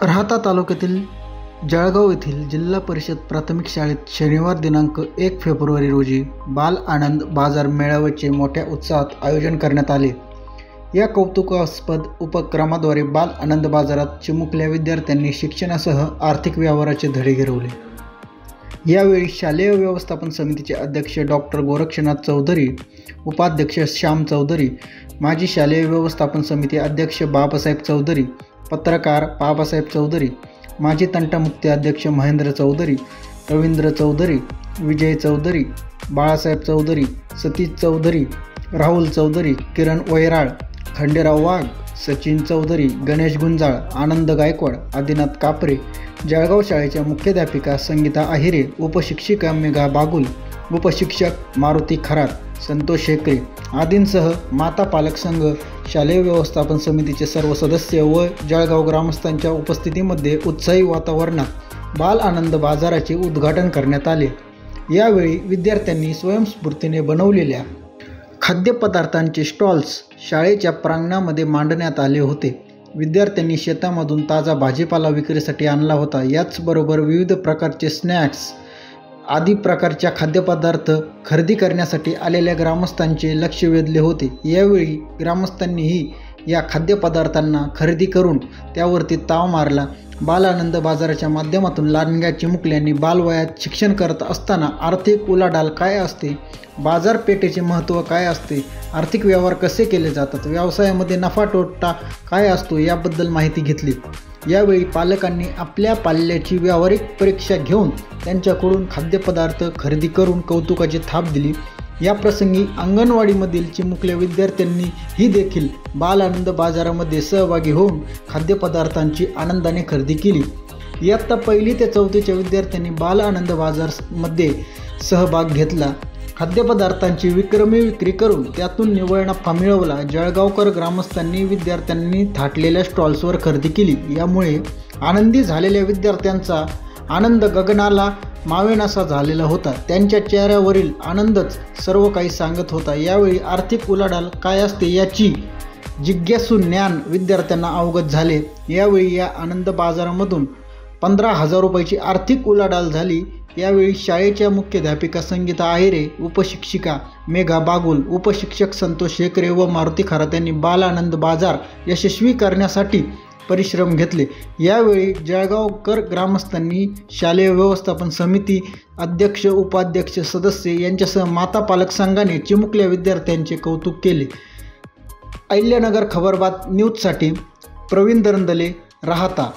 राहाता तालुक्यातील जळगाव येथील जिल्हा परिषद प्राथमिक शाळेत शनिवार दिनांक 1 फेब्रुवारी रोजी बाल आनंद बाजार मेळाव्याचे मोठ्या उत्साहात आयोजन करण्यात आले. या कौतुकास्पद उपक्रमाद्वारे बाल आनंद बाजारात चिमुकल्या विद्यार्थ्यांनी शिक्षणासह आर्थिक व्यवहाराचे धडे गिरवले. यावेळी शालेय व्यवस्थापन समितीचे अध्यक्ष डॉक्टर गोरक्षनाथ चौधरी, उपाध्यक्ष श्याम चौधरी, माजी शालेय व्यवस्थापन समिती अध्यक्ष बाबासाहेब चौधरी, पत्रकार बाबासाहेब चौधरी, माजी तंटामुक्ती अध्यक्ष महेंद्र चौधरी, रवींद्र चौधरी, विजय चौधरी, बाळासाहेब चौधरी, सतीश चौधरी, राहुल चौधरी, किरण वैराळ, खंडेराव वाघ, सचिन चौधरी, गणेश गुंजाळ, आनंद गायकवाड, आदिनाथ कापरे, जळगाव शाळेच्या मुख्याध्यापिका संगीता आहिरे, उपशिक्षिका मेघा बागुल, उपशिक्षक मारुती खरात, संतोष शेकरे आदींसह माता पालक संघ, शालेय व्यवस्थापन समितीचे सर्व सदस्य व जळगाव ग्रामस्थांच्या उपस्थितीमध्ये उत्साही वातावरणात बाल आनंद बाजाराचे उद्घाटन करण्यात आले. यावेळी विद्यार्थ्यांनी स्वयंस्फूर्तीने बनवलेल्या खाद्यपदार्थांचे स्टॉल्स शाळेच्या प्रांगणामध्ये मांडण्यात आले होते. विद्यार्थ्यांनी शेतामधून ताजा भाजीपाला विक्रीसाठी आणला होता. याचबरोबर विविध प्रकारचे स्नॅक्स आदी प्रकारच्या खाद्यपदार्थ खरेदी करण्यासाठी आलेल्या ग्रामस्थांचे लक्ष वेधले होते. यावेळी ग्रामस्थांनीही या खाद्यपदार्थांना खरेदी करून त्यावरती ताव मारला. बाल आनंद बाजाराच्या माध्यमातून लहानग्या चिमुकल्यांनी बालवयात शिक्षण करत असताना आर्थिक उलाढाल काय असते, बाजारपेठेचे महत्त्व काय असते, आर्थिक व्यवहार कसे केले जातात, व्यवसायामध्ये नफा तोटा काय असतो याबद्दल माहिती घेतली. यावेळी पालकांनी आपल्या पाल्याची व्यावहारिक परीक्षा घेऊन त्यांच्याकडून खाद्यपदार्थ खरेदी करून कौतुकाची थाप दिली. याप्रसंगी अंगणवाडीमधील चिमुकल्या विद्यार्थ्यांनी ही देखील बाल आनंद बाजारामध्ये सहभागी होऊन खाद्यपदार्थांची आनंदाने खरेदी केली. इयत्ता 1ली ते 4थीच्या विद्यार्थ्यांनी बाल आनंद बाजारमध्ये सहभाग घेतला. खाद्यपदार्थांची विक्रमी विक्री करून त्यातून निव्वळ नफा मिळवला. जळगावकर ग्रामस्थांनी विद्यार्थ्यांनी थाटलेल्या स्टॉल्सवर खरेदी केली. यामुळे आनंदी झालेल्या विद्यार्थ्यांचा आनंद गगनाला मावेनासा झालेला होता. त्यांच्या चेहऱ्यावरील आनंदच सर्व काही सांगत होता. यावेळी आर्थिक उलाढाल काय असते याची जिज्ञासू ज्ञान विद्यार्थ्यांना अवगत झाले. यावेळी या आनंद बाजारामधून 15,000 रुपयाची आर्थिक उलाढाल झाली. यावेळी शाळेच्या मुख्याध्यापिका संगीता आहिरे, उपशिक्षिका मेघा बागुल, उपशिक्षक संतोष शेकरे व मारुती खरात यांनी बाल आनंद बाजार यशस्वी करण्यासाठी परिश्रम घेतले. यावेळी जळगावकर ग्रामस्थांनी शालेय व्यवस्थापन समिती अध्यक्ष, उपाध्यक्ष, सदस्य यांच्यासह माता पालक संघाने चिमुकल्या विद्यार्थ्यांचे कौतुक केले. अहिल्यानगर खबरबात न्यूजसाठी प्रवीण दरंदले, राहाता.